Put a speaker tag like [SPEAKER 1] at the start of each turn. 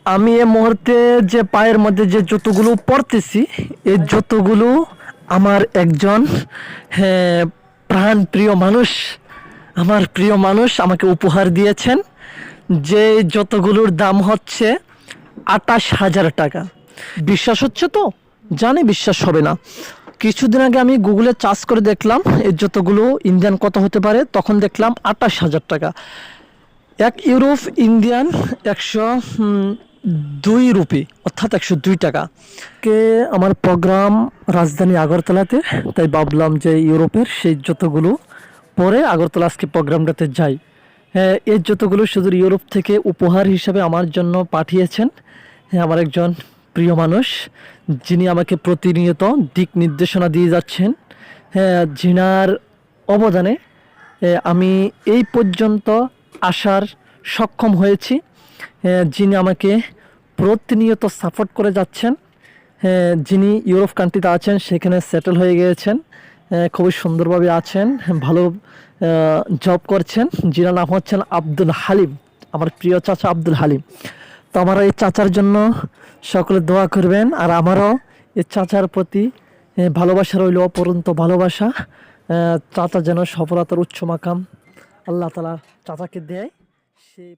[SPEAKER 1] আমি এই মুহূর্তে যে পায়ের মধ্যে যে জুতোগুলো পরতেছি, এই জুতোগুলো আমার একজন হ্যাঁ, প্রাণ প্রিয় মানুষ, আমার প্রিয় মানুষ আমাকে উপহার দিয়েছেন। যে জুতোগুলোর দাম হচ্ছে 28,000 টাকা। বিশ্বাস হচ্ছে তো? জানি বিশ্বাস হবে না। কিছুদিন আগে আমি গুগলে সার্চ করে দেখলাম এই জুতোগুলো ইন্ডিয়ান কত হতে পারে, তখন দেখলাম 28,000 টাকা। 1 ইউরোপ ইন্ডিয়ান 102 রুপি, অর্থাৎ 102 টাকা। কে আমার প্রোগ্রাম রাজধানী আগরতলাতে, তাই ভাবলাম যে ইউরোপের সেই জুতোগুলো পরে আগরতলা আজকে প্রোগ্রামটাতে যাই। হ্যাঁ, এই জুতোগুলো শুধু ইউরোপ থেকে উপহার হিসাবে আমার জন্য পাঠিয়েছেন। হ্যাঁ, আমার একজন প্রিয় মানুষ, যিনি আমাকে প্রতিনিয়ত দিক নির্দেশনা দিয়ে যাচ্ছেন। হ্যাঁ, যিনার অবদানে আমি এই পর্যন্ত আসার সক্ষম হয়েছি। যিনি আমাকে প্রতিনিয়ত সাপোর্ট করে যাচ্ছেন। যিনি ইউরোপ কান্ট্রিতে আছেন, সেখানে সেটেল হয়ে গিয়েছেন, খুবই সুন্দরভাবে আছেন, ভালো জব করছেন। যিনার নাম হচ্ছেন আব্দুল হালিম, আমার প্রিয় চাচা আব্দুল হালিম। তো আমার এই চাচার জন্য সকলে দোয়া করবেন, আর আমারও এই চাচার প্রতি ভালোবাসা রইল, অপরন্ত ভালোবাসা। চাচা যেন সফলতার উচ্চ মাকাম আল্লাহ তালা চাচাকে দেয় সেই